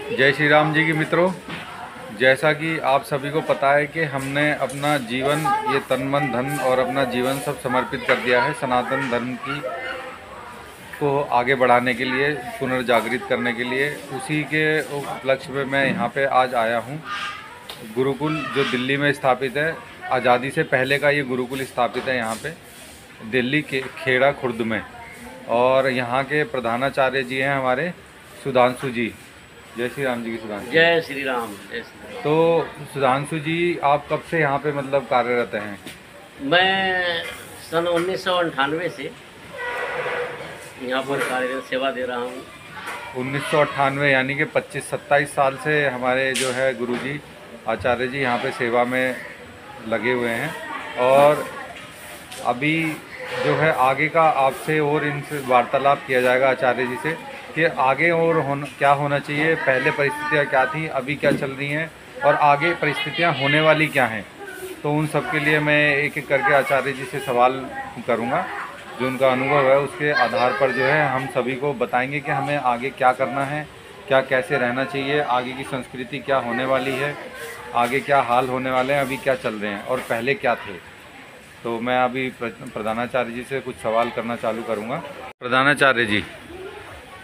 जय श्री राम जी की मित्रों, जैसा कि आप सभी को पता है कि हमने अपना जीवन, ये तन मन धन और अपना जीवन सब समर्पित कर दिया है सनातन धर्म की को आगे बढ़ाने के लिए, पुनर्जागृत करने के लिए। उसी के उपलक्ष्य में मैं यहाँ पे आज आया हूँ। गुरुकुल जो दिल्ली में स्थापित है, आज़ादी से पहले का ये गुरुकुल स्थापित है यहाँ पे दिल्ली के खेड़ा खुर्द में। और यहाँ के प्रधानाचार्य जी हैं हमारे सुधांशु जी। जय श्री राम जी की सुधांशु। जय श्री राम। जय श्री राम। तो सुधांशु जी, आप कब से यहाँ पे मतलब कार्यरत हैं? मैं सन 1998 से यहाँ पर कार्यरत सेवा दे रहा हूँ। 1998 यानी कि 25-27 साल से हमारे जो है गुरुजी आचार्य जी यहाँ पे सेवा में लगे हुए हैं। और अभी जो है आगे का आपसे और इनसे वार्तालाप किया जाएगा आचार्य जी से कि आगे और क्या होना चाहिए, पहले परिस्थितियाँ क्या थी, अभी क्या चल रही हैं और आगे परिस्थितियाँ होने वाली क्या हैं। तो उन सब के लिए मैं एक एक करके आचार्य जी से सवाल करूँगा। जो उनका अनुभव है उसके आधार पर जो है हम सभी को बताएंगे कि हमें आगे क्या करना है, क्या कैसे रहना चाहिए, आगे की संस्कृति क्या होने वाली है, आगे क्या हाल होने वाले हैं, अभी क्या चल रहे हैं और पहले क्या थे। तो मैं अभी प्रधानाचार्य जी से कुछ सवाल करना चालू करूँगा। प्रधानाचार्य जी,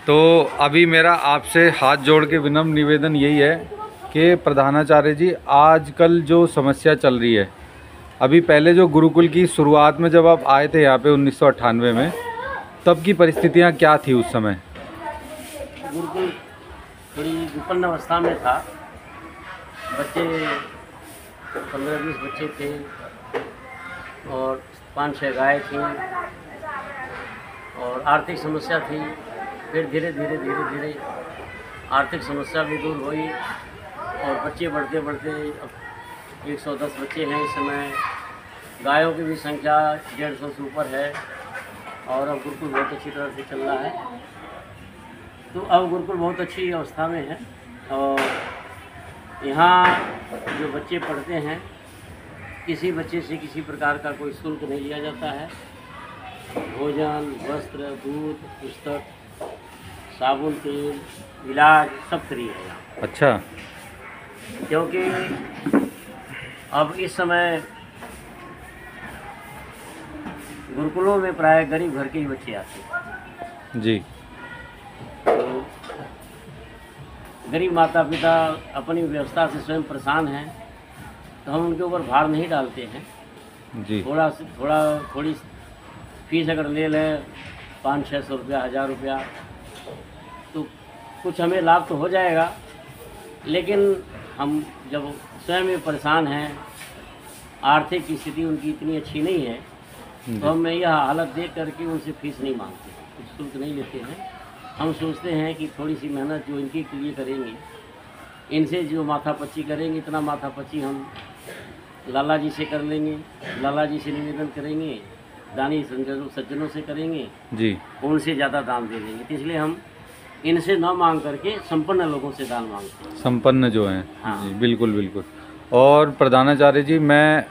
तो अभी मेरा आपसे हाथ जोड़ के विनम्र निवेदन यही है कि प्रधानाचार्य जी, आजकल जो समस्या चल रही है, अभी पहले जो गुरुकुल की शुरुआत में जब आप आए थे यहाँ पे 1998 में, तब की परिस्थितियाँ क्या थी उस समय? गुरुकुल थोड़ी विपन्न अवस्था में था। बच्चे 15-20 बच्चे थे और 5-6 गाय थी और आर्थिक समस्या थी। फिर धीरे धीरे आर्थिक समस्या भी दूर हुई और बच्चे बढ़ते बढ़ते अब 110 बच्चे हैं इस समय। गायों की भी संख्या 150 से ऊपर है और अब गुरुकुल बहुत अच्छी तरह से चल रहा है। तो अब गुरुकुल बहुत अच्छी अवस्था में है और यहाँ जो बच्चे पढ़ते हैं, किसी बच्चे से किसी प्रकार का कोई शुल्क नहीं लिया जाता है। भोजन, वस्त्र, दूध, पुस्तक, साबुन, तेल, इलाज सब फ्री है यहाँ। अच्छा। क्योंकि अब इस समय गुरुकुलों में प्राय गरीब घर के ही बच्चे आते हैं जी। तो गरीब माता पिता अपनी व्यवस्था से स्वयं परेशान हैं, तो हम उनके ऊपर भार नहीं डालते हैं जी। थोड़ी फीस अगर ले लें 500-600 रुपया, 1000 रुपया, तो कुछ हमें लाभ तो हो जाएगा। लेकिन हम जब स्वयं में परेशान हैं, आर्थिक स्थिति उनकी इतनी अच्छी नहीं है, तो हम यह हालत देख करके उनसे फीस नहीं मांगते, कुछ शुल्क नहीं लेते हैं। हम सोचते हैं कि थोड़ी सी मेहनत जो इनके लिए करेंगे, इनसे जो माथापच्ची करेंगे, इतना माथापच्ची हम लाला जी से कर लेंगे, लाला जी से निवेदन करेंगे, दानी सज्जनों से करेंगे जी, उनसे ज़्यादा दान दे देंगे। तो इसलिए हम इनसे न मांग करके संपन्न लोगों से दान मांगते हैं। संपन्न जो हैं। हाँ जी, बिल्कुल बिल्कुल। और प्रधानाचार्य जी, मैं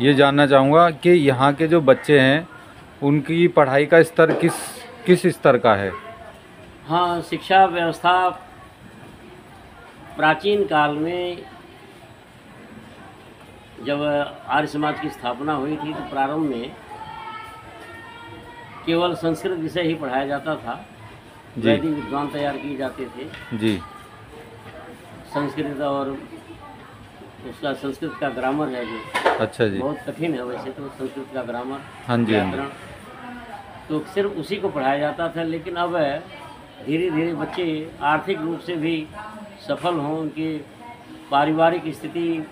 ये जानना चाहूँगा कि यहाँ के जो बच्चे हैं उनकी पढ़ाई का स्तर किस स्तर का है? हाँ, शिक्षा व्यवस्था प्राचीन काल में जब आर्य समाज की स्थापना हुई थी, तो प्रारंभ में केवल संस्कृत विषय ही पढ़ाया जाता था। वैदिक विद्वान तैयार किए जाते थे जी। संस्कृत और उसका संस्कृत का ग्रामर है जो, अच्छा जी, बहुत कठिन है वैसे तो संस्कृत का ग्रामर। हाँ जी, व्याकरण, तो सिर्फ उसी को पढ़ाया जाता था। लेकिन अब धीरे धीरे बच्चे आर्थिक रूप से भी सफल हों, उनकी पारिवारिक स्थिति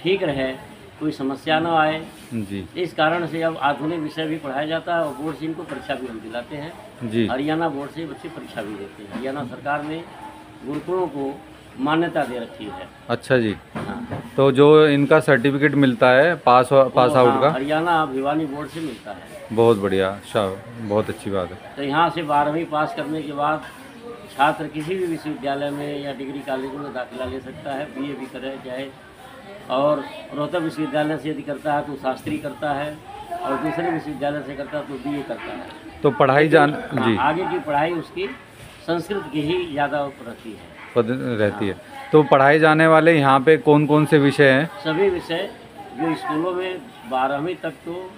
ठीक रहे, कोई समस्या न आए जी, इस कारण से अब आधुनिक विषय भी पढ़ाया जाता है और बोर्ड से इनको परीक्षा भी हम दिलाते हैं जी। हरियाणा बोर्ड से बच्चे परीक्षा भी देते हैं। हरियाणा सरकार ने गुरुकुलों को मान्यता दे रखी है। अच्छा जी। हाँ। तो जो इनका सर्टिफिकेट मिलता है पास आउट का, हरियाणा भिवानी बोर्ड से मिलता है। बहुत बढ़िया, बहुत अच्छी बात है। तो यहाँ से 12वीं पास करने के बाद छात्र किसी भी विश्वविद्यालय में या डिग्री कॉलेज में दाखिला ले सकता है, BA भी करे चाहे, और रोहतक विश्वविद्यालय से यदि करता है तो शास्त्री करता है, और दूसरे विश्वविद्यालय से करता है तो BA करता है। तो पढ़ाई जी, आगे की पढ़ाई उसकी संस्कृत की ही ज़्यादा रहती है। तो पढ़ाए जाने वाले यहाँ पे कौन कौन से विषय हैं? सभी विषय जो स्कूलों में 12वीं तक तो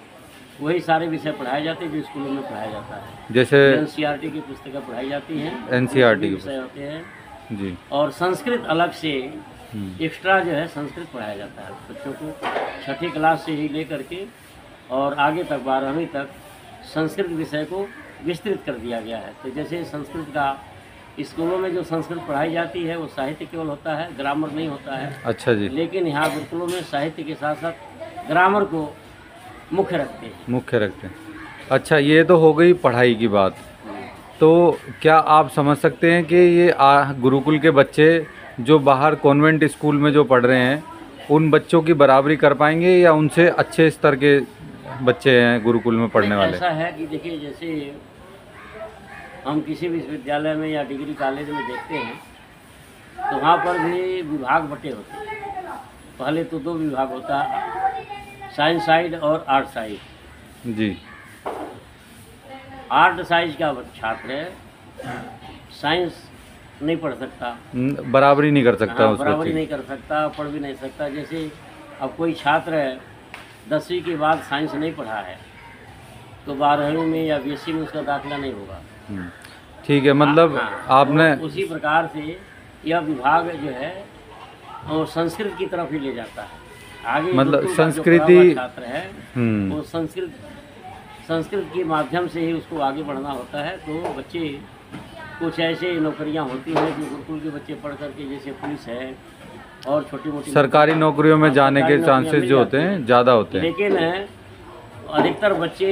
वही सारे विषय पढ़ाए जाते हैं जो स्कूलों में पढ़ाया जाता है। जैसे NCERT की पुस्तकें पढ़ाई जाती हैं, NCERT के विषय होते हैं जी। और संस्कृत अलग से एक्स्ट्रा जो है संस्कृत पढ़ाया जाता है बच्चों को। 6ठी क्लास से ही लेकर के और आगे तक 12वीं तक संस्कृत विषय को विस्तृत कर दिया गया है। तो जैसे संस्कृत का स्कूलों में जो संस्कृत पढ़ाई जाती है वो साहित्य केवल होता है, ग्रामर नहीं होता है। अच्छा जी। लेकिन यहाँ गुरुकुलों में साहित्य के साथ साथ ग्रामर को मुख्य रखते हैं। अच्छा, ये तो हो गई पढ़ाई की बात। तो क्या आप समझ सकते हैं कि ये गुरुकुल के बच्चे जो बाहर कॉन्वेंट स्कूल में जो पढ़ रहे हैं उन बच्चों की बराबरी कर पाएंगे या उनसे अच्छे स्तर के बच्चे हैं गुरुकुल में पढ़ने वाले? ऐसा है कि देखिए, जैसे हम किसी विश्वविद्यालय में या डिग्री कॉलेज में देखते हैं तो वहाँ पर भी विभाग बटे होते हैं। पहले तो 2 विभाग होता है, साइंस साइड और आर्ट साइड जी। आर्ट साइड का छात्र है साइंस नहीं पढ़ सकता, बराबरी नहीं कर सकता। बराबरी नहीं कर सकता, पढ़ भी नहीं सकता। जैसे अब कोई छात्र है 10वीं के बाद साइंस नहीं पढ़ा है तो 12वीं में या 20वीं में उसका दाखिला नहीं होगा। ठीक है, मतलब आपने तो उसी प्रकार से यह विभाग जो है और संस्कृत की तरफ ही ले जाता है आगे। मतलब संस्कृति छात्र है वो संस्कृत के माध्यम से ही उसको आगे बढ़ना होता है। तो बच्चे कुछ ऐसे नौकरियां होती हैं जो गुरुकुल के बच्चे पढ़ करके, जैसे पुलिस है और छोटी मोटी सरकारी नौकरियों में जाने के चांसेस जो होते हैं ज़्यादा होते हैं। लेकिन अधिकतर बच्चे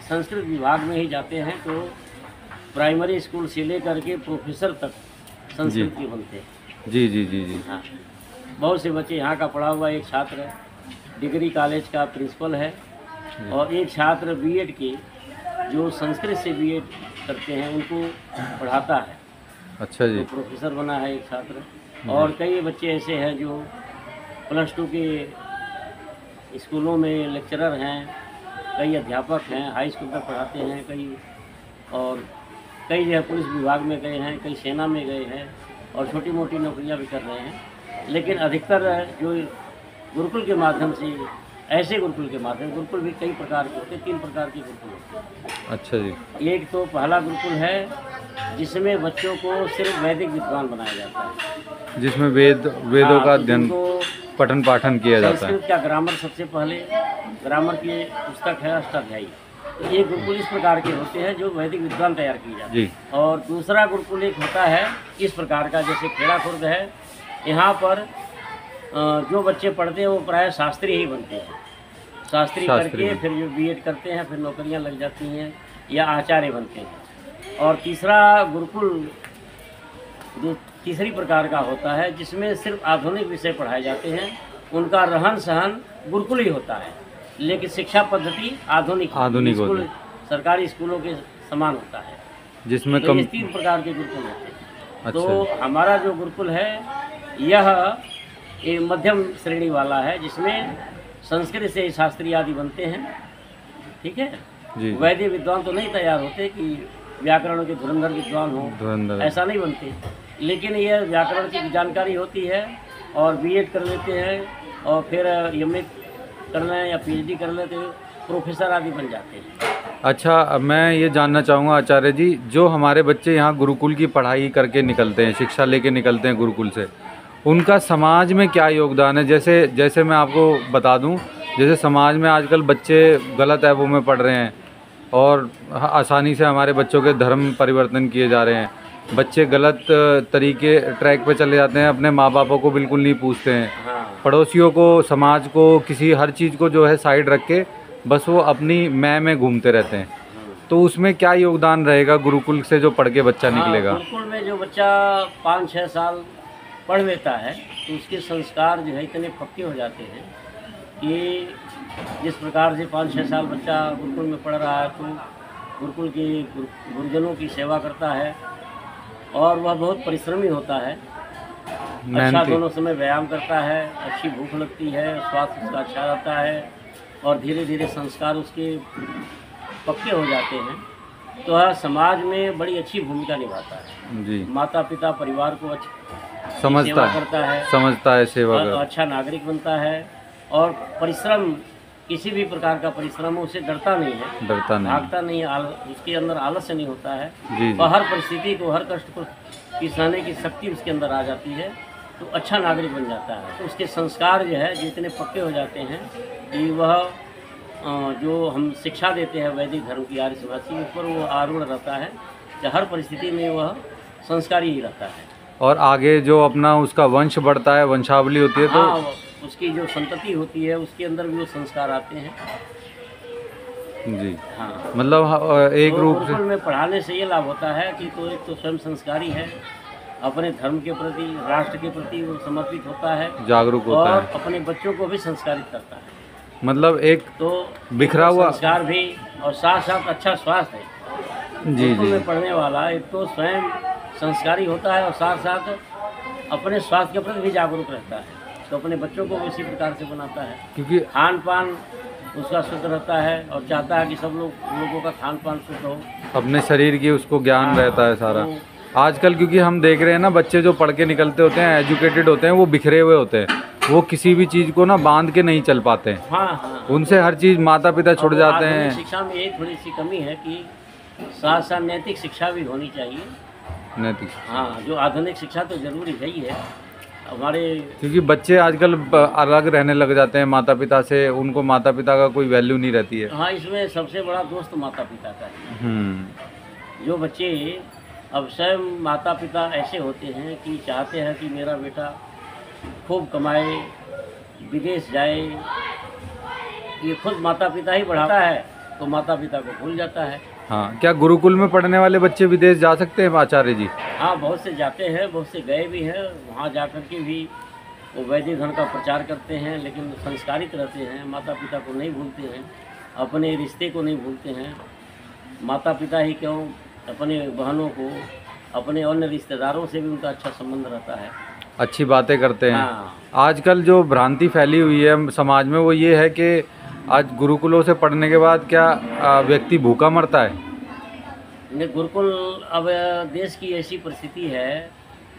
संस्कृत विभाग में ही जाते हैं। तो प्राइमरी स्कूल से लेकर के प्रोफेसर तक संस्कृत के बनते हैं। जी जी जी जी। हाँ, बहुत से बच्चे यहाँ का पढ़ा हुआ एक छात्र है, डिग्री कॉलेज का प्रिंसिपल है, और एक छात्र बीएड के जो संस्कृत से बीएड करते हैं उनको पढ़ाता है। अच्छा जी। तो प्रोफेसर बना है एक छात्र। और कई बच्चे ऐसे हैं जो +2 के स्कूलों में लेक्चरर हैं, कई अध्यापक हैं, हाई स्कूल तक पढ़ाते हैं, कई जो है पुलिस विभाग में गए हैं, कई सेना में गए हैं और छोटी मोटी नौकरियां भी कर रहे हैं। लेकिन अधिकतर जो गुरुकुल के माध्यम से, ऐसे गुरुकुल के माध्यम, गुरुकुल भी कई प्रकार के होते हैं, 3 प्रकार के गुरुकुल होते हैं। अच्छा जी। एक तो पहला गुरुकुल है जिसमें बच्चों को सिर्फ वैदिक विद्वान बनाया जाता है, जिसमें वेदों का अध्ययन पठन पाठन किया जाता है। संस्कृत का ग्रामर सबसे पहले, ग्रामर की पुस्तक है अष्टाध्यायी। ये गुरुकुल इस प्रकार के होते हैं जो वैदिक विद्वान तैयार किए जाते हैं। और दूसरा गुरुकुल एक होता है इस प्रकार का, जैसे खेड़ा खुर्द है, यहाँ पर जो बच्चे पढ़ते हैं वो प्राय शास्त्री ही बनते हैं। शास्त्री करके फिर जो बीएड करते हैं, फिर नौकरियां लग जाती हैं या आचार्य बनते हैं। और तीसरा गुरुकुल तीसरी प्रकार का होता है जिसमें सिर्फ आधुनिक विषय पढ़ाए जाते हैं, उनका रहन सहन गुरुकुल ही होता है, लेकिन शिक्षा पद्धति आधुनिक स्कूल, सरकारी स्कूलों के समान होता है, जिसमें तो 3 प्रकार के गुरुकुल होते हैं। अच्छा। तो हमारा जो गुरुकुल है यह एक मध्यम श्रेणी वाला है जिसमें संस्कृत से शास्त्री आदि बनते हैं। ठीक है जी। वैदिक विद्वान तो नहीं तैयार होते कि व्याकरण के धुरंधर विद्वान हो, ऐसा नहीं बनते, लेकिन यह व्याकरण की जानकारी होती है और बीएड कर लेते हैं और फिर एमए कर लें या पीएचडी कर लेते हैं, प्रोफेसर आदि बन जाते हैं। अच्छा, मैं ये जानना चाहूँगा आचार्य जी, जो हमारे बच्चे यहाँ गुरुकुल की पढ़ाई करके निकलते हैं, शिक्षा लेके निकलते हैं गुरुकुल से, उनका समाज में क्या योगदान है? जैसे मैं आपको बता दूं, जैसे समाज में आजकल बच्चे गलत ऐपों में पढ़ रहे हैं और आसानी से हमारे बच्चों के धर्म परिवर्तन किए जा रहे हैं, बच्चे गलत तरीके ट्रैक पे चले जाते हैं, अपने माँ बापों को बिल्कुल नहीं पूछते हैं, पड़ोसियों को, समाज को, किसी हर चीज़ को जो है साइड रख के बस वो अपनी मैं में घूमते रहते हैं। तो उसमें क्या योगदान रहेगा गुरुकुल से जो पढ़ के बच्चा निकलेगा? गुरुकुल में जो बच्चा 5-6 साल पढ़ लेता है तो उसके संस्कार जो है इतने पक्के हो जाते हैं कि जिस प्रकार से 5-6 साल बच्चा गुरुकुल में पढ़ रहा है तो गुरुकुल के गुरुजनों की सेवा करता है और वह बहुत परिश्रमी होता है, अच्छा दोनों समय व्यायाम करता है, अच्छी भूख लगती है, स्वास्थ्य उसका अच्छा रहता है और धीरे धीरे संस्कार उसके पक्के हो जाते हैं। तो वह समाज में बड़ी अच्छी भूमिका निभाता है जी। माता पिता परिवार को समझता है, सेवा करता है, अच्छा नागरिक बनता है और परिश्रम, किसी भी प्रकार का परिश्रम उसे डरता नहीं है, भागता नहीं है, उसके अंदर आलस्य नहीं होता है और हर परिस्थिति को, हर कष्ट को सहने की शक्ति उसके अंदर आ जाती है, तो अच्छा नागरिक बन जाता है। तो उसके संस्कार जो है जितने पक्के हो जाते हैं कि वह जो हम शिक्षा देते हैं वैदिक धर्म की आर्य समाजी, उस पर वो आरूढ़ रहता है कि हर परिस्थिति में वह संस्कारी ही रहता है। और आगे जो अपना उसका वंश बढ़ता है, वंशावली होती है, तो हाँ, उसकी जो संतति होती है उसके अंदर भी वो संस्कार आते हैं जी। हाँ, मतलब एक तो रूप से में पढ़ाने से ये लाभ होता है कि तो एक तो स्वयं संस्कारी है, अपने धर्म के प्रति, राष्ट्र के प्रति वो समर्पित होता है, जागरूक होता है, और अपने बच्चों को भी संस्कारित करता है। मतलब एक तो बिखरा हुआ संस्कार भी और साथ साथ अच्छा स्वास्थ्य है जी। में पढ़ने वाला एक तो स्वयं संस्कारी होता है और साथ साथ अपने स्वास्थ्य के प्रति भी जागरूक रहता है, तो अपने बच्चों को भी इसी प्रकार से बनाता है, क्योंकि खान पान उसका शुद्ध रहता है और चाहता है कि सब लोगों का खान पान शुद्ध हो, अपने शरीर की उसको ज्ञान रहता है सारा। आजकल क्योंकि हम देख रहे हैं ना, बच्चे जो पढ़ के निकलते होते हैं, एजुकेटेड होते हैं, वो बिखरे हुए होते हैं, वो किसी भी चीज़ को ना बांध के नहीं चल पाते हैं। हाँ। उनसे हर चीज़ माता पिता छुड़ जाते हैं। शिक्षा में एक थोड़ी सी कमी है कि साथ साथ नैतिक शिक्षा भी होनी चाहिए। नैतिक, हाँ, जो आधुनिक शिक्षा तो जरूरी है ही है हमारे, क्योंकि बच्चे आजकल अलग रहने लग जाते हैं माता पिता से, उनको माता पिता का कोई वैल्यू नहीं रहती है। हाँ, इसमें सबसे बड़ा दोस्त माता पिता का है। जो बच्चे अब स्वयं माता पिता ऐसे होते हैं कि चाहते हैं कि मेरा बेटा खूब कमाए, विदेश जाए, ये खुद माता पिता ही बढ़ाता है तो माता पिता को भूल जाता है। हाँ, क्या गुरुकुल में पढ़ने वाले बच्चे विदेश जा सकते हैं आचार्य जी? हाँ, बहुत से जाते हैं, बहुत से गए भी हैं, वहाँ जाकर के भी वो वैदिक धर्म का प्रचार करते हैं, लेकिन संस्कारित रहते हैं, माता पिता को नहीं भूलते हैं, अपने रिश्ते को नहीं भूलते हैं। माता पिता ही क्यों, अपने बहनों को, अपने अन्य रिश्तेदारों से भी उनका अच्छा संबंध रहता है, अच्छी बातें करते हैं। हाँ। आजकल जो भ्रांति फैली हुई है समाज में वो ये है कि आज गुरुकुलों से पढ़ने के बाद क्या व्यक्ति भूखा मरता है? नहीं, गुरुकुल अब देश की ऐसी परिस्थिति है,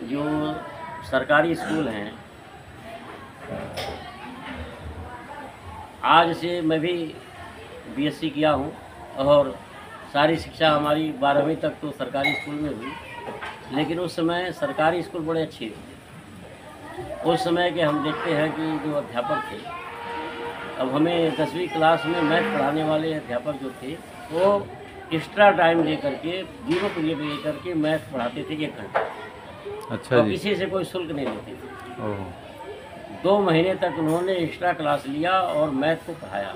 जो सरकारी स्कूल हैं, आज से मैं भी बीएससी किया हूँ और सारी शिक्षा हमारी 12वीं तक तो सरकारी स्कूल में हुई, लेकिन उस समय सरकारी स्कूल बड़े अच्छे थे। उस समय के हम देखते हैं कि जो अध्यापक थे, अब हमें 10वीं क्लास में मैथ पढ़ाने वाले अध्यापक जो थे वो एक्स्ट्रा टाइम लेकर के, 0 पीरियड लेकर के मैथ पढ़ाते थे 1 घंटा। अच्छा तो जी। किसी से कोई शुल्क नहीं लेते थे। 2 महीने तक उन्होंने एक्स्ट्रा क्लास लिया और मैथ को पढ़ाया,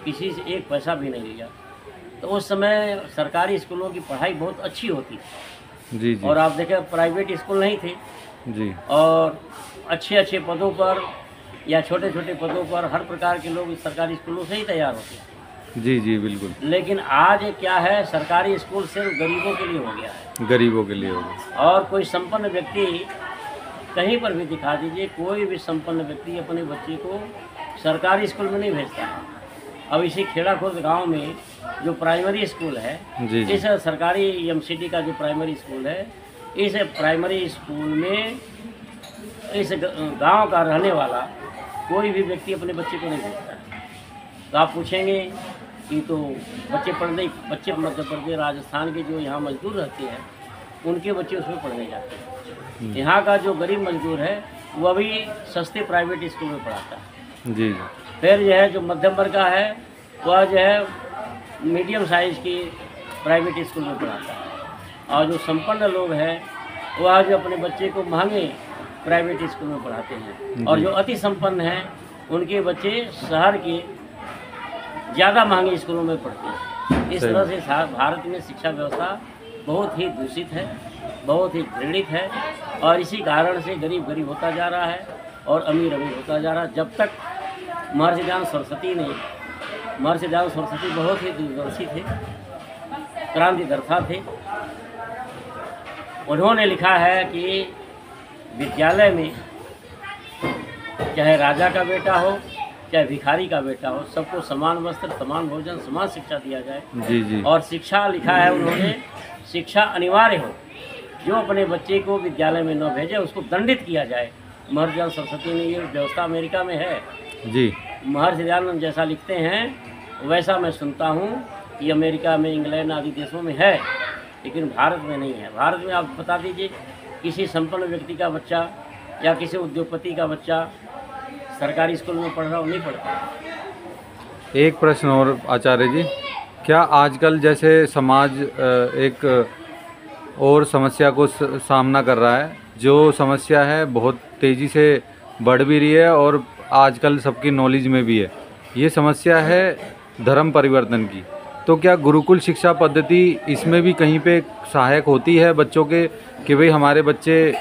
किसी से 1 पैसा भी नहीं लिया। तो उस समय सरकारी स्कूलों की पढ़ाई बहुत अच्छी होती थी जी जी। और आप देखें प्राइवेट स्कूल नहीं थे जी, और अच्छे पदों पर या छोटे पदों पर हर प्रकार के लोग सरकारी स्कूलों से ही तैयार होते हैं। जी जी बिल्कुल। लेकिन आज क्या है, सरकारी स्कूल सिर्फ गरीबों के लिए हो गया है, गरीबों के लिए हो गया। और कोई संपन्न व्यक्ति कहीं पर भी दिखा दीजिए, कोई भी संपन्न व्यक्ति अपने बच्चे को सरकारी स्कूल में नहीं भेजता है। अब इसी खेड़ा खुर्द गाँव में जो प्राइमरी स्कूल है जी जी। इस सरकारी एमसीडी का जो प्राइमरी स्कूल है, इस प्राइमरी स्कूल में इस गांव का रहने वाला कोई भी व्यक्ति अपने बच्चे को नहीं भेजता है। तो आप पूछेंगे कि तो बच्चे मध्य प्रदेश राजस्थान के जो यहाँ मजदूर रहते हैं उनके बच्चे उसमें पढ़ने जाते हैं। यहाँ का जो गरीब मजदूर है वो अभी सस्ते प्राइवेट स्कूल में पढ़ाता है जी। फिर जो है जो मध्यम वर्ग का है वह जो है मीडियम साइज की प्राइवेट स्कूल में पढ़ाता है, और जो संपन्न लोग हैं वह जो अपने बच्चे को महंगे प्राइवेट स्कूल में पढ़ाते हैं, और जो अति संपन्न हैं उनके बच्चे शहर के ज़्यादा महंगे स्कूलों में पढ़ते हैं। इस तरह से भारत में शिक्षा व्यवस्था बहुत ही दूषित है, बहुत ही घृणित है, और इसी कारण से गरीब होता जा रहा है और अमीर होता जा रहा है। जब तक महर्षि दयानंद सरस्वती बहुत ही दूरदर्शी थे, क्रांतिदर्ता थे। उन्होंने लिखा है कि विद्यालय में चाहे राजा का बेटा हो, चाहे भिखारी का बेटा हो, सबको समान वस्त्र, समान भोजन, समान शिक्षा दिया जाए। जी जी। और शिक्षा लिखा है उन्होंने, शिक्षा अनिवार्य हो, जो अपने बच्चे को विद्यालय में न भेजे उसको दंडित किया जाए। महर्षि दयानंद सरस्वती ने ये व्यवस्था अमेरिका में है जी। महर्षि दयानंद जैसा लिखते हैं वैसा मैं सुनता हूँ कि अमेरिका में, इंग्लैंड आदि देशों में है, लेकिन भारत में नहीं है। भारत में आप बता दीजिए, किसी संपन्न व्यक्ति का बच्चा या किसी उद्योगपति का बच्चा सरकारी स्कूल में पढ़ रहा हो, नहीं पढ़ता। एक प्रश्न और आचार्य जी, क्या आजकल जैसे समाज एक और समस्या को सामना कर रहा है, जो समस्या है बहुत तेज़ी से बढ़ भी रही है और आजकल सबकी नॉलेज में भी है, ये समस्या है धर्म परिवर्तन की, तो क्या गुरुकुल शिक्षा पद्धति इसमें भी कहीं पे सहायक होती है बच्चों के, कि भाई हमारे बच्चे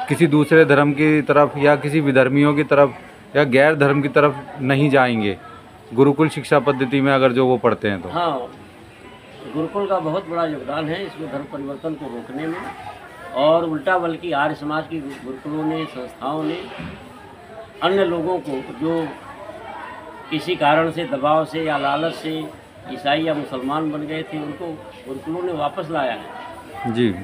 किसी दूसरे धर्म की तरफ या किसी विधर्मियों की तरफ या गैर धर्म की तरफ नहीं जाएंगे गुरुकुल शिक्षा पद्धति में अगर जो वो पढ़ते हैं तो? हाँ, गुरुकुल का बहुत बड़ा योगदान है इसमें धर्म परिवर्तन को रोकने में, और उल्टा बल्कि आर्य समाज की गुरुकुलों ने, संस्थाओं ने अन्य लोगों को जो किसी कारण से, दबाव से या लालच से ईसाई या मुसलमान बन गए थे, उनको गुरुकुलों ने वापस लाया है। जी।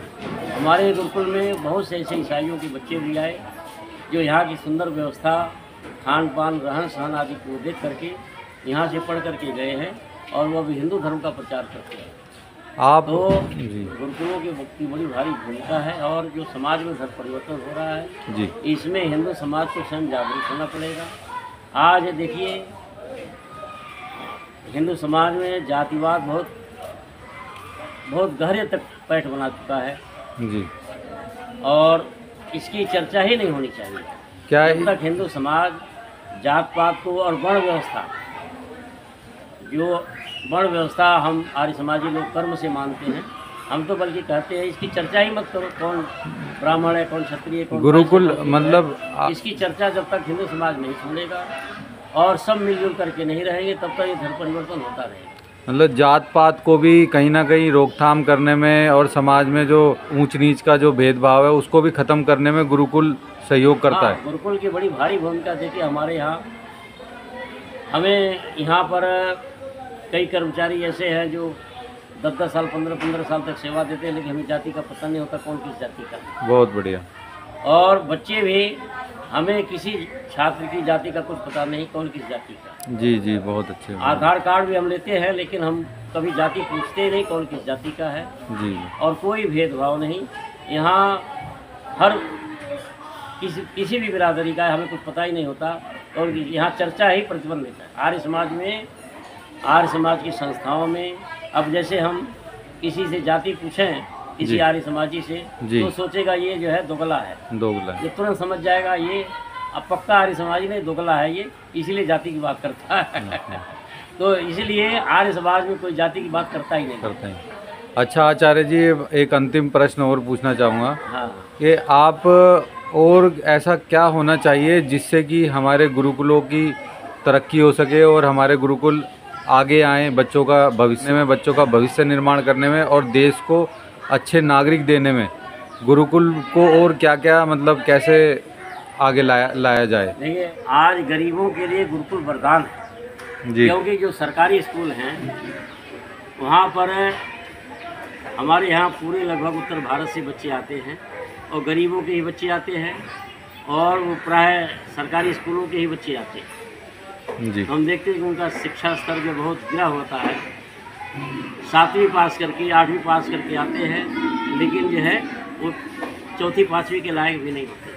हमारे गुरुकुल में बहुत से ऐसे ईसाइयों के बच्चे भी आए जो यहाँ की सुंदर व्यवस्था, खान पान, रहन सहन आदि को देख करके यहाँ से पढ़ करके गए हैं और वो अभी हिंदू धर्म का प्रचार करते हैं। आप तो गुरुकुलों की बड़ी भारी भूमिका है, और जो समाज में धर्म परिवर्तन हो रहा है जी, इसमें हिंदू समाज को स्वयं जागरूक होना पड़ेगा। आज देखिए, हिंदू समाज में जातिवाद बहुत गहरे तक पैठ बना चुका है जी, और इसकी चर्चा ही नहीं होनी चाहिए। क्या जब तक हिंदू समाज जात पात को और वर्ण व्यवस्था, जो वर्ण व्यवस्था हम आर्य समाजी लोग कर्म से मानते हैं, हम तो बल्कि कहते हैं इसकी चर्चा ही मत करो, कौन ब्राह्मण है, कौन क्षत्रिय, कौन गुरुकुल, मतलब इसकी चर्चा जब तक हिंदू समाज नहीं छोड़ेगा और सब मिलजुल करके नहीं रहेंगे, तब तक ये धर्म परिवर्तन होता रहेगा। मतलब जात पात को भी कहीं ना कहीं रोकथाम करने में और समाज में जो ऊंच नीच का जो भेदभाव है उसको भी खत्म करने में गुरुकुल सहयोग करता है। गुरुकुल की बड़ी भारी भूमिका। देखिए, हमारे यहाँ, हमें यहाँ पर कई कर्मचारी ऐसे हैं जो 10-10 साल, 15-15 साल तक सेवा देते हैं, लेकिन हमें जाति का पता नहीं होता कौन किस जाति का। बहुत बढ़िया। और बच्चे भी, हमें किसी छात्र की जाति का कुछ पता नहीं कौन किस जाति का। जी जी, बहुत अच्छे। आधार कार्ड भी हम लेते हैं, लेकिन हम कभी जाति पूछते नहीं कौन किस जाति का है जी, और कोई भेदभाव नहीं। यहाँ हर किसी भी बिरादरी का हमें कुछ पता ही नहीं होता, और यहाँ चर्चा ही प्रतिबंध लेता है। आर्य समाज में, आर्य समाज की संस्थाओं में, अब जैसे हम किसी से जाति पूछें, किसी आर्य समाजी से, तो सोचेगा ये जो है दोगला है, ये तुरंत समझ जाएगा ये अब पक्का आर्य समाजी नहीं, दोगला है ये, इसीलिए जाति की बात करता है। तो इसलिए आर्य समाज में कोई जाति की बात करता ही नहीं करता है। अच्छा आचार्य जी, एक अंतिम प्रश्न और पूछना चाहूँगा। हाँ, कि आप और ऐसा क्या होना चाहिए जिससे कि हमारे गुरुकुलों की तरक्की हो सके और हमारे गुरुकुल आगे आएँ, बच्चों का भविष्य में, बच्चों का भविष्य निर्माण करने में और देश को अच्छे नागरिक देने में गुरुकुल को और क्या क्या, मतलब कैसे आगे लाया जाए? देखिए, आज गरीबों के लिए गुरुकुल वरदान है जी, क्योंकि जो सरकारी स्कूल हैं वहाँ पर हमारे यहाँ पूरे लगभग उत्तर भारत से बच्चे आते हैं और गरीबों के ही बच्चे आते हैं, और वो प्राय सरकारी स्कूलों के ही बच्चे आते हैं जी। हम देखते हैं कि उनका शिक्षा स्तर जो बहुत गिरा होता है, 7वीं पास करके, 8वीं पास करके आते हैं, लेकिन जो है वो 4ठी 5वीं के लायक भी नहीं होते।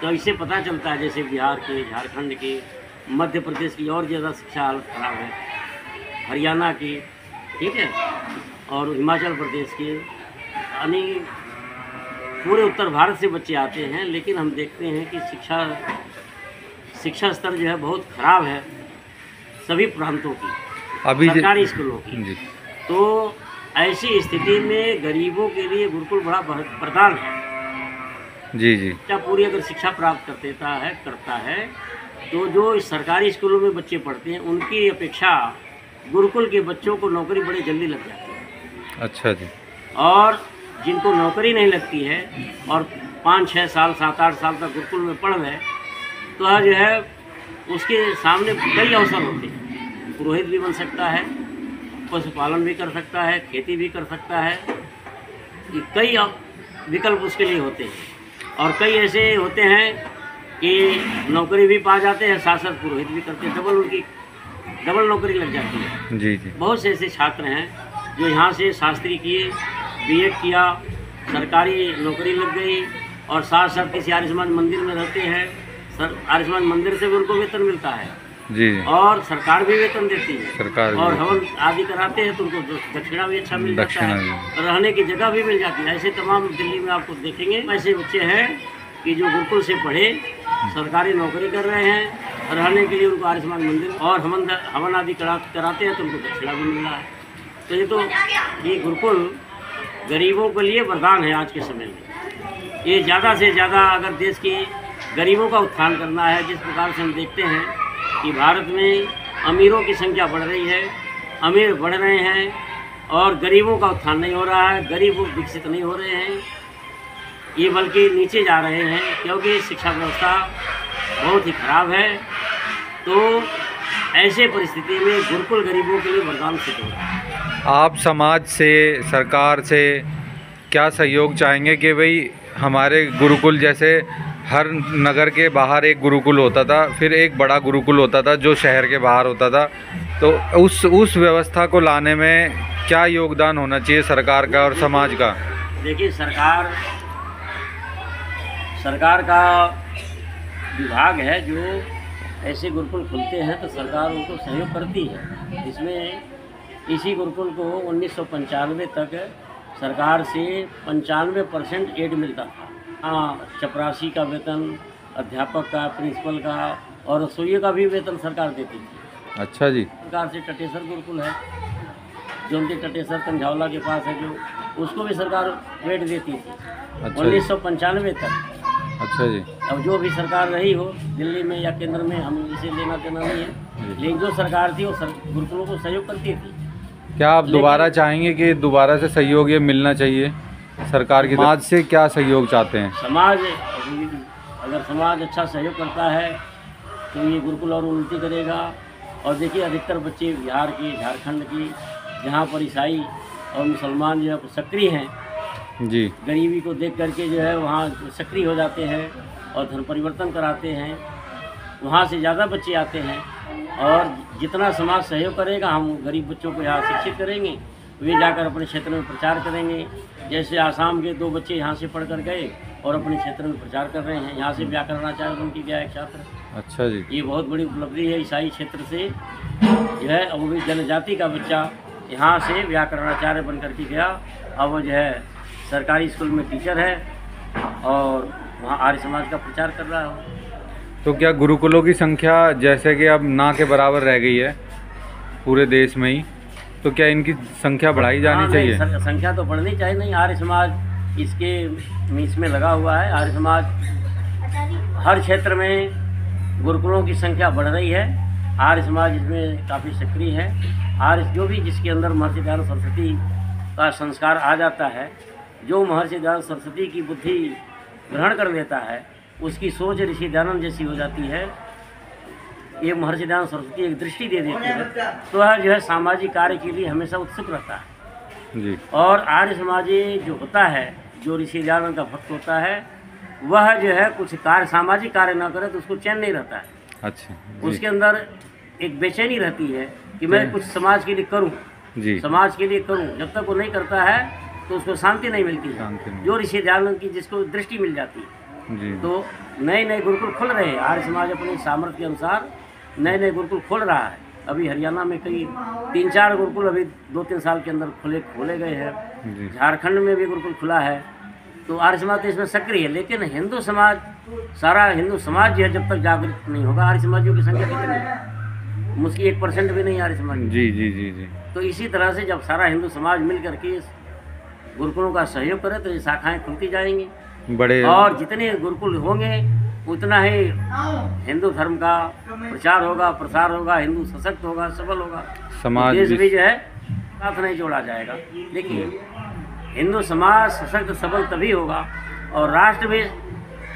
तो इससे पता चलता है, जैसे बिहार के, झारखंड के, मध्य प्रदेश की और ज़्यादा शिक्षा हालत ख़राब है, हरियाणा की, ठीक है, और हिमाचल प्रदेश के, यानी पूरे उत्तर भारत से बच्चे आते हैं, लेकिन हम देखते हैं कि शिक्षा स्तर जो है बहुत ख़राब है सभी प्रांतों की, अभी सरकारी स्कूलों की। तो ऐसी स्थिति में गरीबों के लिए गुरुकुल बड़ा वरदान है जी जी। क्या पूरी अगर शिक्षा प्राप्त करता है तो जो इस सरकारी स्कूलों में बच्चे पढ़ते हैं उनकी अपेक्षा गुरुकुल के बच्चों को नौकरी बड़ी जल्दी लग जाती है। अच्छा जी। और जिनको नौकरी नहीं लगती है और 5-6 साल, 7-8 साल तक गुरुकुल में पढ़ रहे, तो जो है उसके सामने कई अवसर होते हैं। पुरोहित भी बन सकता है, पशुपालन भी कर सकता है, खेती भी कर सकता है, ये कई विकल्प उसके लिए होते हैं। और कई ऐसे होते हैं कि नौकरी भी पा जाते हैं, साथ साथ पुरोहित भी करते हैं, उनकी डबल नौकरी लग जाती है। जी जी। बहुत से ऐसे छात्र हैं जो यहाँ से शास्त्री किए, बीएड किया, सरकारी नौकरी लग गई और साथ साथ किसी आर्य समाज मंदिर में रहते हैं। आर्य समाज मंदिर से भी उनको वेतन मिलता है जी। और सरकार भी वेतन देती है, सरकार और हवन आदि कराते हैं तो उनको दक्षिणा भी अच्छा मिल जाता है, रहने की जगह भी मिल जाती है। ऐसे तमाम दिल्ली में आपको देखेंगे ऐसे बच्चे हैं कि जो गुरुकुल से पढ़े, सरकारी नौकरी कर रहे हैं, रहने के लिए उनको आर्य समाज मंदिर और हवन आदि कराते हैं तो उनको दक्षिणा भी मिल रहा है। तो ये गुरुकुल गरीबों के लिए वरदान है आज के समय में। ये ज़्यादा से ज़्यादा अगर देश की गरीबों का उत्थान करना है, जिस प्रकार से हम देखते हैं कि भारत में अमीरों की संख्या बढ़ रही है, अमीर बढ़ रहे हैं और गरीबों का उत्थान नहीं हो रहा है, गरीब विकसित नहीं हो रहे हैं, ये बल्कि नीचे जा रहे हैं, क्योंकि शिक्षा व्यवस्था बहुत ही खराब है। तो ऐसे परिस्थिति में गुरुकुल गरीबों के लिए वरदान सिद्ध हो रहा है। आप समाज से, सरकार से क्या सहयोग चाहेंगे कि भाई हमारे गुरुकुल, जैसे हर नगर के बाहर एक गुरुकुल होता था, फिर एक बड़ा गुरुकुल होता था जो शहर के बाहर होता था, तो उस व्यवस्था को लाने में क्या योगदान होना चाहिए सरकार का और समाज का? देखिए, सरकार का विभाग है, जो ऐसे गुरुकुल खुलते हैं तो सरकार उनको सहयोग करती है। इसमें इसी गुरुकुल को 1995 तक सरकार से 95% एड मिलता था। चपरासी का वेतन, अध्यापक का, प्रिंसिपल का और रसोइये का भी वेतन सरकार देती थी। अच्छा जी। सरकार से टटेसर गुरुकुल है, जो उनके टटेसर कंझावला के पास है, जो उसको भी सरकार वेट देती थी। अच्छा 1995 तक। अच्छा जी। अब जो भी सरकार रही हो दिल्ली में या केंद्र में, हम इसे लेना देना नहीं है, लेकिन जो सरकार थी वो गुरुकुलों को सहयोग करती थी। क्या आप दोबारा चाहेंगे कि दोबारा से सहयोग ये मिलना चाहिए सरकार की? समाज से क्या सहयोग चाहते हैं? समाज, अगर समाज अच्छा सहयोग करता है तो ये गुरुकुल और उन्नति करेगा। और देखिए, अधिकतर बच्चे बिहार की, झारखंड की, जहाँ पर ईसाई और मुसलमान जो है सक्रिय हैं जी, गरीबी को देख करके जो है वहाँ सक्रिय हो जाते हैं और धर्म परिवर्तन कराते हैं, वहाँ से ज़्यादा बच्चे आते हैं। और जितना समाज सहयोग करेगा, हम गरीब बच्चों को यहाँ शिक्षित करेंगे, वे जाकर अपने क्षेत्र में प्रचार करेंगे। जैसे आसाम के 2 बच्चे यहाँ से पढ़कर गए और अपने क्षेत्र में प्रचार कर रहे हैं, यहाँ से व्याकरणाचार्य बन के गया एक छात्र। अच्छा जी। ये बहुत बड़ी उपलब्धि है। ईसाई क्षेत्र से जो है, अब वो भी जनजाति का बच्चा यहाँ से व्याकरणाचार्य बन कर के गया। अब वो जो है सरकारी स्कूल में टीचर है और वहाँ आर्य समाज का प्रचार कर रहा है। तो क्या गुरुकुलों की संख्या जैसे कि अब ना के बराबर रह गई है पूरे देश में ही, तो क्या इनकी संख्या बढ़ाई जानी चाहिए? संख्या तो बढ़नी चाहिए। नहीं, आर्य समाज इसमें लगा हुआ है। आर्य समाज हर क्षेत्र में गुरुकुलों की संख्या बढ़ रही है। आर्य समाज इसमें काफ़ी सक्रिय है। आर्य जो भी जिसके अंदर महर्षि दयानंद सरस्वती का संस्कार आ जाता है, जो महर्षि दयानंद सरस्वती की बुद्धि ग्रहण कर लेता है, उसकी सोच ऋषि दयानंद जैसी हो जाती है। ये महर्षि दयानंद सरस्वती एक दृष्टि दे देती है, तो वह जो है सामाजिक कार्य के लिए हमेशा उत्सुक रहता है जी। और आर्य समाजी जो होता है, जो ऋषि दयानंद का भक्त होता है, वह जो है कुछ कार्य, सामाजिक कार्य ना करे तो उसको चैन नहीं रहता है। अच्छा। उसके अंदर एक बेचैनी रहती है कि मैं कुछ समाज के लिए करूं जी, समाज के लिए करूं। जब तक वो नहीं करता है तो उसको शांति नहीं मिलती है, जो ऋषि दयानंद की जिसको दृष्टि मिल जाती है जी। तो नए नए गुरुकुल खुल रहे हैं। आर्य समाज अपने सामर्थ्य के अनुसार नए नए गुरुकुल खोल रहा है। अभी हरियाणा में कई 3-4 गुरुकुल अभी 2-3 साल के अंदर खोले गए हैं। झारखंड में भी गुरुकुल खुला है। तो आर्य समाज तो इसमें सक्रिय है, लेकिन हिंदू समाज, सारा हिंदू समाज जो है जब तक जागृत नहीं होगा, आर्य समाजियों की संख्या कितनी है? मुश्किल 1% भी नहीं आर्य समाज। जी जी जी जी। तो इसी तरह से जब सारा हिंदू समाज मिल करके इस गुरुकुलों का सहयोग करे तो ये शाखाएं खुलती जाएंगी बड़े, और जितने गुरुकुल होंगे उतना ही हिंदू धर्म का प्रचार होगा, प्रसार होगा, हिंदू सशक्त होगा, सबल होगा, समाज देश भी जो है साथ नहीं जोड़ा जाएगा। देखिए, हिंदू समाज सशक्त सबल तभी होगा और राष्ट्र भी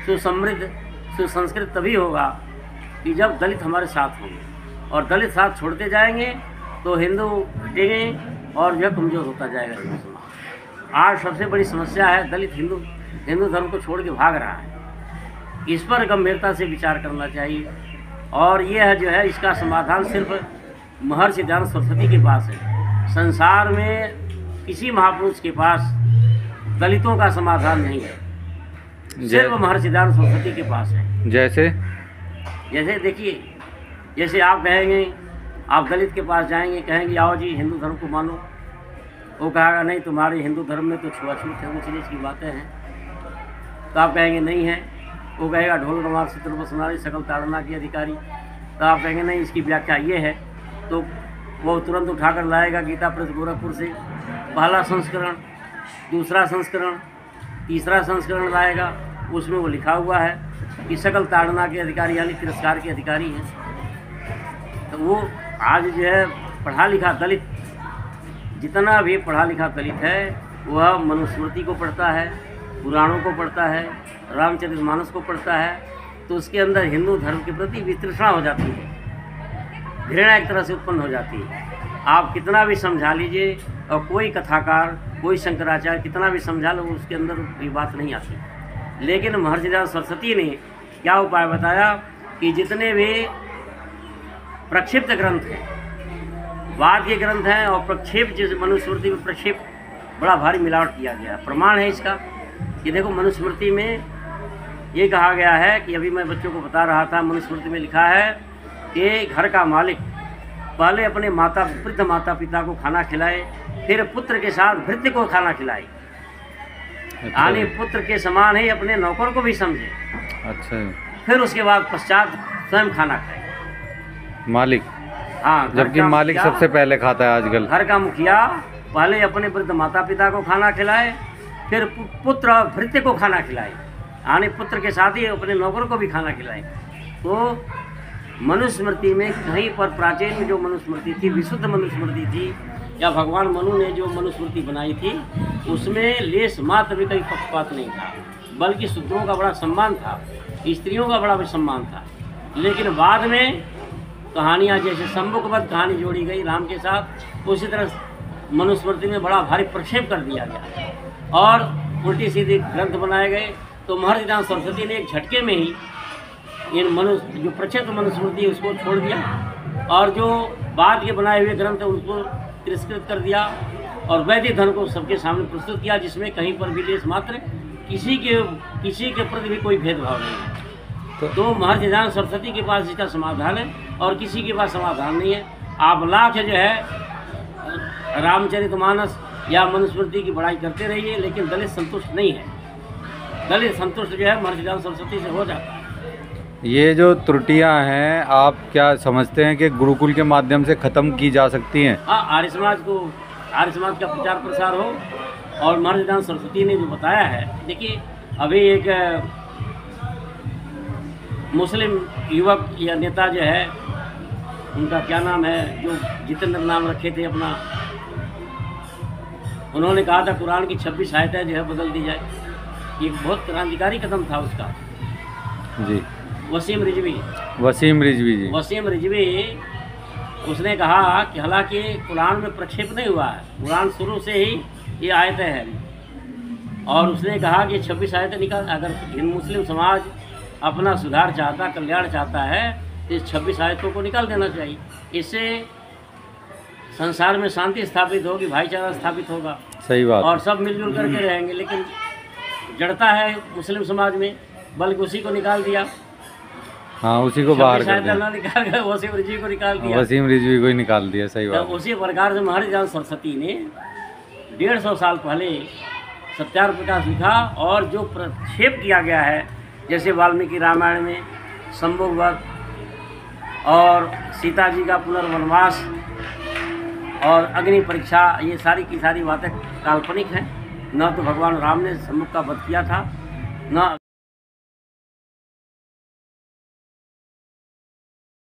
सुसमृद्ध सुसंस्कृत तभी होगा कि जब दलित हमारे साथ होंगे, और दलित साथ छोड़ते जाएंगे तो हिंदू घटेंगे और जो कमज़ोर होता जाएगा हिंदू समाज। आज सबसे बड़ी समस्या है दलित हिंदू धर्म को छोड़ के भाग रहा है। इस पर गंभीरता से विचार करना चाहिए, और ये है जो है इसका समाधान सिर्फ महर्षि दयानंद सरस्वती के पास है। संसार में किसी महापुरुष के पास दलितों का समाधान नहीं है, सिर्फ महर्षि दयानंद सरस्वती के पास है। जैसे देखिए, जैसे आप कहेंगे, आप दलित के पास जाएंगे, कहेंगे आओ जी हिंदू धर्म को मानो, वो कहेगा नहीं तुम्हारे हिंदू धर्म में तो छुआछूत है, ऊँच नीच की बातें हैं। तो आप कहेंगे नहीं है, वो कहेगा ढोल नवाब सूत्र सुनारी सकल ताड़ना की अधिकारी। तो आप कहेंगे नहीं इसकी व्याख्या ये है, तो वो तुरंत उठाकर लाएगा गीता प्रेस गोरखपुर से पहला संस्करण, दूसरा संस्करण, तीसरा संस्करण लाएगा। उसमें वो लिखा हुआ है कि सकल ताड़ना के अधिकारी यानी तिरस्कार के अधिकारी हैं। तो वो आज जो है पढ़ा लिखा दलित, जितना भी पढ़ा लिखा दलित है वह मनुस्मृति को पढ़ता है, पुराणों को पढ़ता है, रामचरितमानस को पढ़ता है, तो उसके अंदर हिंदू धर्म के प्रति वितृष्णा हो जाती है, घृणा एक तरह से उत्पन्न हो जाती है। आप कितना भी समझा लीजिए, और कोई कथाकार, कोई शंकराचार्य कितना भी समझा लो, उसके अंदर ये बात नहीं आती। लेकिन महर्षि दयानंद सरस्वती ने क्या उपाय बताया कि जितने भी प्रक्षिप्त ग्रंथ हैं, वाद के ग्रंथ हैं और प्रक्षेप, जैसे मनुस्मृति में प्रक्षेप बड़ा भारी मिलावट किया गया। प्रमाण है इसका कि देखो मनुस्मृति में ये कहा गया है कि अभी मैं बच्चों को बता रहा था, मनुस्मृति में लिखा है कि घर का मालिक पहले अपने वृद्ध माता पिता को खाना खिलाए, फिर पुत्र के साथ भृत्य को खाना खिलाए, यानी पुत्र के समान ही अपने नौकर को भी समझे। अच्छा। फिर उसके बाद पश्चात स्वयं खाना खाए मालिक। हाँ, जबकि मालिक सबसे पहले खाता है आजकल। घर का मुखिया पहले अपने वृद्ध माता पिता को खाना खिलाए, फिर पुत्र और भृत्य को खाना खिलाए, यानी पुत्र के साथ ही अपने नौकर को भी खाना खिलाए। तो मनुस्मृति में कहीं पर प्राचीन में जो मनुस्मृति थी, विशुद्ध मनुस्मृति थी, या भगवान मनु ने जो मनुस्मृति बनाई थी, उसमें लेस मात्र भी कहीं पक्षपात नहीं था, बल्कि शूद्रों का बड़ा सम्मान था, स्त्रियों का बड़ा भी सम्मान था। लेकिन बाद में कहानियाँ जैसे सम्मुखबद्ध कहानी जोड़ी गई राम के साथ, उसी तरह मनुस्मृति में बड़ा भारी प्रक्षेप कर दिया गया और उल्टी सीधी ग्रंथ बनाए गए। तो महर्षि दयानंद सरस्वती ने एक झटके में ही इन जो प्रक्षेप मनुस्मृति उसको छोड़ दिया, और जो बाद के बनाए हुए ग्रंथ उनको तिरस्कृत कर दिया, और वैदिक धर्म को सबके सामने प्रस्तुत किया, जिसमें कहीं पर भी लेस मात्र किसी के प्रति भी कोई भेदभाव नहीं है। तो महर्षि दयानंद सरस्वती के पास इसका समाधान है, और किसी के पास समाधान नहीं है। आप लाख जो है रामचरितमानस या मनुस्मृति की बड़ाई करते रहिए, लेकिन दलित संतुष्ट नहीं है। दलित संतुष्ट जो है महर्षि दयानंद सरस्वती से हो जाता है। ये जो त्रुटियां हैं, आप क्या समझते हैं कि गुरुकुल के माध्यम से ख़त्म की जा सकती हैं? हाँ, आर्य समाज का प्रचार प्रसार हो, और महर्षि दयानंद सरस्वती ने जो बताया है, देखिए अभी एक मुस्लिम युवक या नेता जो है, उनका क्या नाम है, जो जितेंद्र नाम रखे थे अपना, उन्होंने कहा था कुरान की 26 आयतें जो है बदल दी जाए। ये बहुत क्रांतिकारी कदम था उसका जी। वसीम रिजवी जी, उसने कहा कि हालांकि कुरान में प्रक्षेप नहीं हुआ है, कुरान शुरू से ही ये आयतें हैं, और उसने कहा कि 26 आयतें निकाल, अगर हिंदू मुस्लिम समाज अपना सुधार चाहता, कल्याण चाहता है, तो इस 26 आयतों को निकाल देना चाहिए। इससे संसार में शांति स्थापित होगी, भाईचारा स्थापित होगा। सही बात। और सब मिलजुल करके रहेंगे। लेकिन जड़ता है मुस्लिम समाज में, बल्कि उसी को निकाल दिया। हाँ, उसी को बाहर कर दिया। निकाल कर वसीम रिजवी को निकाल दिया। वसीम रिजवी को ही निकाल दिया। सही बात। तो उसी प्रकार से महर्षि दयानंद सरस्वती ने 150 साल पहले सत्यार्थ प्रकाश लिखा, और जो प्रक्षेप किया गया है, जैसे वाल्मीकि रामायण में सम्मुखबद्ध और सीता जी का पुनर्वनवास और अग्नि परीक्षा, ये सारी की सारी बातें काल्पनिक हैं। न तो भगवान राम ने सम्मुख का वध किया था, न